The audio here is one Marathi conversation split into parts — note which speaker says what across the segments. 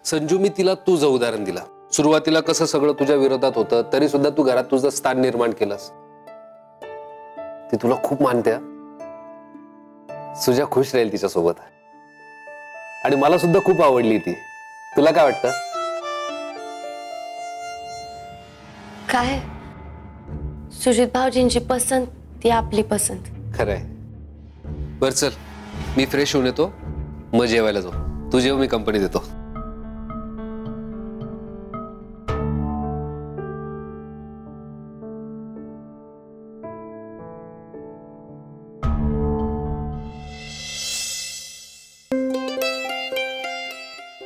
Speaker 1: संजू, मी तिला तुझं उदाहरण दिला. सुरुवातीला कसं सगळं तुझ्या विरोधात होतं, तरी सुद्धा तू घरात तुझं स्थान निर्माण केलंस. ती तुला खूप मानते. सुजा खुश राहील तिच्या सोबत. आणि मला सुद्धा खूप आवडली ती. तुला काय वाटतं?
Speaker 2: काय सुजित भाऊजींची पसंत ती आपली पसंत.
Speaker 1: खरंय. बर चल, मी फ्रेश होऊन येतो, मग जेवायला जाऊ. तू जेव, मी कंपनी देतो.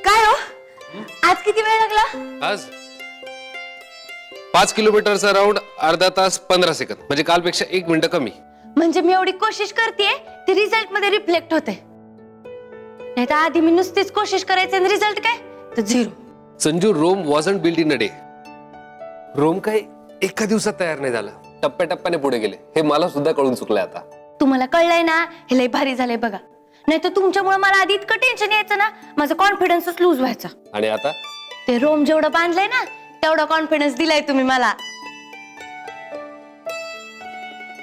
Speaker 2: काय हो, आज किती वेळ लागला?
Speaker 1: आज 5 किलोमीटरचा राऊंड अर्धा तास 15 सेकंद, म्हणजे कालपेक्षा 1 मिनिट कमी.
Speaker 2: म्हणजे मी एवढी कोशिश करतेय ती रिझल्ट मध्ये रिफ्लेक्ट होते. नाही तर आधी मी नुसतीच कोशिश करायचे आणि रिझल्ट काय तर 0.
Speaker 1: Sanju, Rome wasn't built in a day. Rome काय एका दिवसात तयार नाही झालं, टप्प्याटप्प्याने पुढे गेले. हे मला सुद्धा कळून चुकलंय आता.
Speaker 2: तुम्हाला कळलंय ना, हे लय भारी झालंय बघा. नाही तर तुमच्यामुळे मला आधी इतकं टेन्शन यायचं ना, माझा कॉन्फिडन्सच लूज व्हायचा.
Speaker 1: आणि आता
Speaker 2: ते रोम जेवढं बांधलंय ना, तेवढा कॉन्फिडन्स दिलाय तुम्ही मला.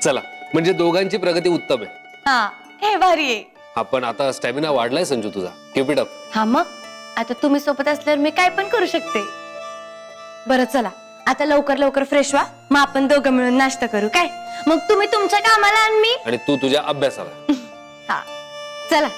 Speaker 1: चला, म्हणजे दोघांची प्रगती उत्तम आहे.
Speaker 2: हा, हे भारी आहे.
Speaker 1: हा, पण आता स्टॅमिना वाढलाय संजू तुझा. Keep it up.
Speaker 2: हा, मग आता तुम्ही सोबत असल्यावर मी काय पण करू शकते. बरं चला, आता लवकर लवकर फ्रेश व्हा, मग आपण दोघं मिळून नाश्ता करू. काय मग तुम्ही तुमच्या कामाला आणि मी
Speaker 1: आणि तू तुझ्या अभ्यासाला.
Speaker 2: हा, चला.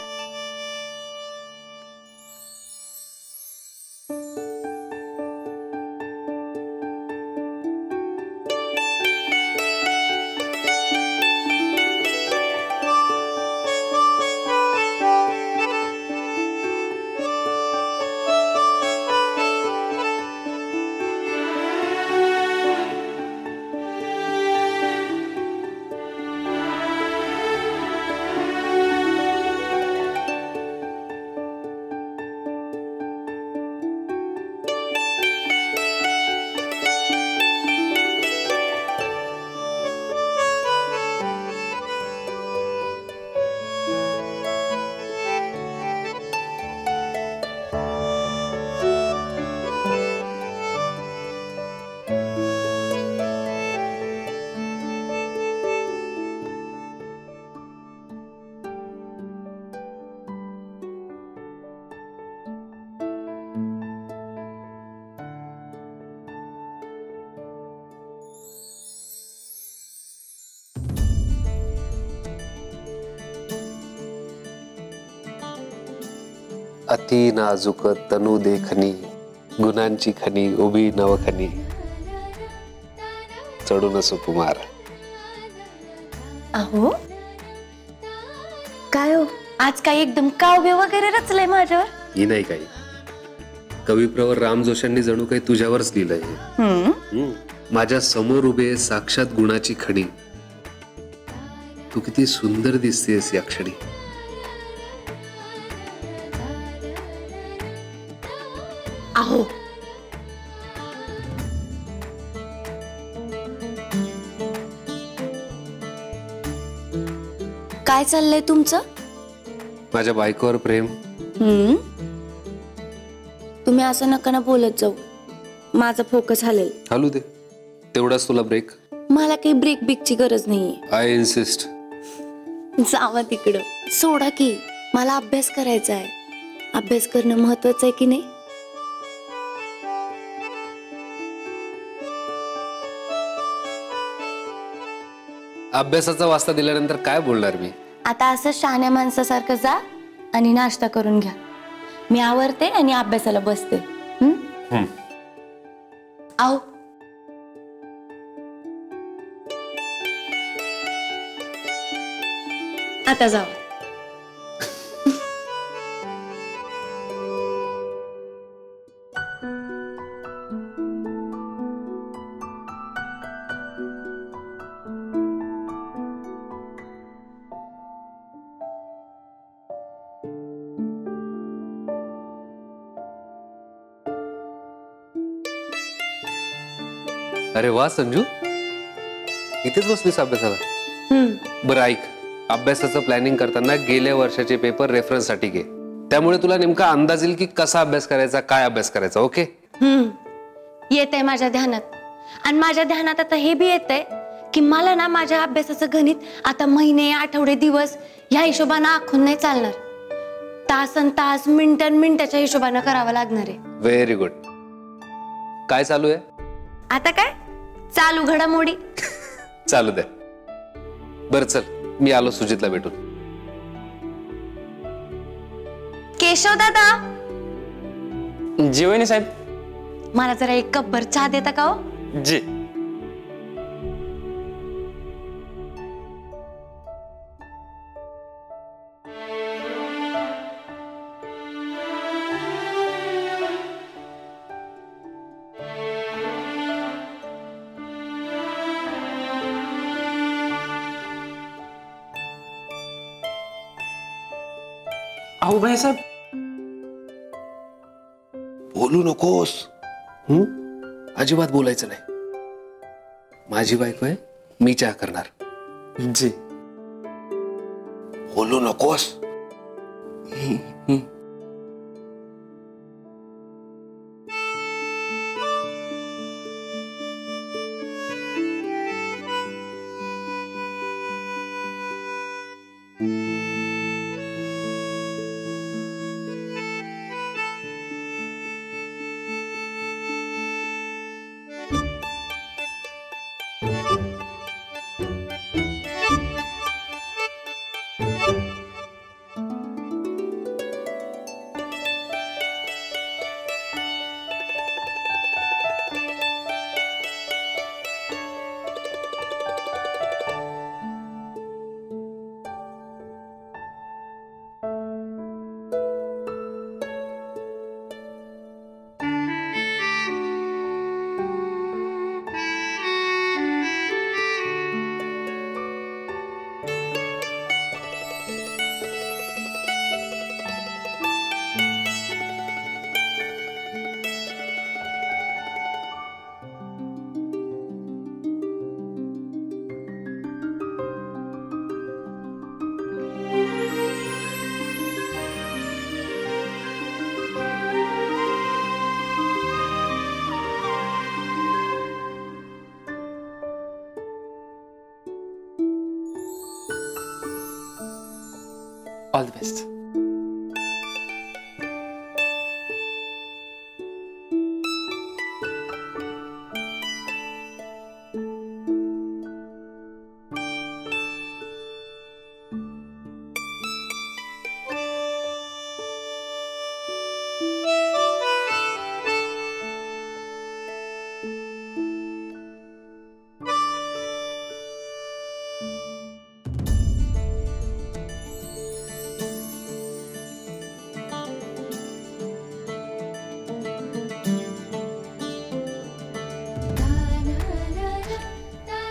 Speaker 1: अति नाजूक तनु देखणी, गुणांची खनी उभी नवखनी, चढून सुकुमार.
Speaker 2: अहो काय हो, आज काय एकदम काव्य वगैरे रचलंय माझ्यावर?
Speaker 1: ही नाही काही. कविप्रवर राम जोशांनी जणू काही तुझ्यावरच लिहिलंय. माझ्या समोर उभे साक्षात गुणाची खणी, तू किती सुंदर दिसतेस या क्षणी.
Speaker 2: अहो काय चाललंय तुमचं?
Speaker 1: माझ्या बायकोवर प्रेम.
Speaker 2: तुम्ही असं नका ना बोलत जाऊ, माझा फोकस हलेल.
Speaker 1: हलू दे, तेवढाच तुला ब्रेक.
Speaker 2: मला काही ब्रेक बिकची गरज नाहीये.
Speaker 1: I insist.
Speaker 2: जावा तिकडं, सोडा की. मला अभ्यास करायचा आहे. अभ्यास करणं महत्वाचं आहे की नाही?
Speaker 1: अभ्यासाचा वास्ता दिल्यानंतर काय बोलणार मी?
Speaker 2: आता असं शहाण्या माणसासारखं जा आणि नाश्ता करून घ्या. मी आवरते आणि अभ्यासाला बसते. आओ आता जाऊ.
Speaker 1: अरे वा संजू, इथेच बसलीस अभ्यासाला. बरं ऐक, अभ्यासाचं प्लॅनिंग करताना गेल्या वर्षाचे पेपर रेफरन्स साठी घे. त्यामुळे तुला नेमका अंदाज येईल की कसा अभ्यास करायचा, काय अभ्यास करायचा. ओके?
Speaker 2: येत आहे माझ्या ध्यानात. आणि माझ्या ध्यानात आता हे बी येत आहे की मला ना माझ्या अभ्यासाचं गणित आता महिने, आठवडे, दिवस ह्या हिशोबानं आखून नाही चालणार. तासन तास, मिनिटाच्या हिशोबानं करावं लागणार आहे.
Speaker 1: Very good. काय चालू आहे
Speaker 2: आता? काय चालू घडामोडी
Speaker 1: चालू दे. बर चल, मी आलो सुजितला भेटून.
Speaker 2: केशव दादा,
Speaker 3: जी साहेब.
Speaker 2: मला जरा एक कपभर चहा देता का हो?
Speaker 3: जी. अहो भाई साहेब,
Speaker 1: बोलू नकोस. अजिबात बोलायचं नाही. माझी बायको आहे, मी चहा करणार.
Speaker 3: जी.
Speaker 1: बोलू नकोस.
Speaker 3: All the best.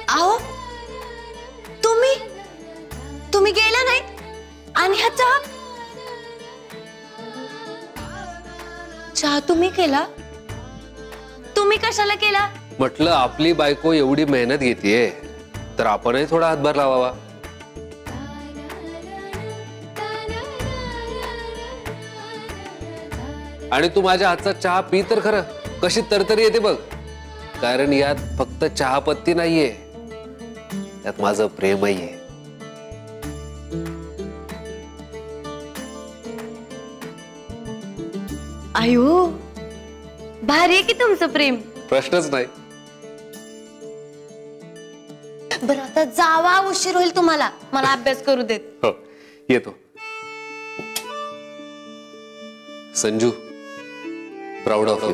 Speaker 2: अहो, तुम्ही गेला नाही आणि हा चहा तुम्ही केला? तुम्ही कशाला केला?
Speaker 1: म्हटलं आपली बायको एवढी मेहनत घेतीये तर आपणही थोडा हातभार लावावा. आणि तू माझ्या हातचा चहा पी तर खरं. कशी तरतरी येते बघ. कारण यात फक्त चहापत्ती नाहीये, यात माझं प्रेमही आहे.
Speaker 2: आयो, भारी आहे की तुमचं प्रेम.
Speaker 1: प्रश्नच नाही.
Speaker 2: बरं आता जावा, उशीर होईल तुम्हाला. मला अभ्यास करू देत.
Speaker 1: हो, येतो. Sanju, proud of you.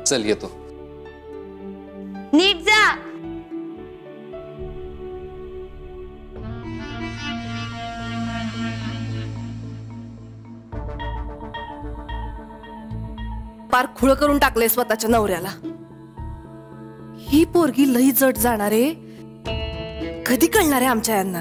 Speaker 1: चल येतो.
Speaker 2: नीट जा.
Speaker 4: पार खुळ करून टाकले स्वतःच्या नवऱ्याला. ही पोरगी लई जट जाणार आहे. कधी कळणार आहे आमच्या यांना?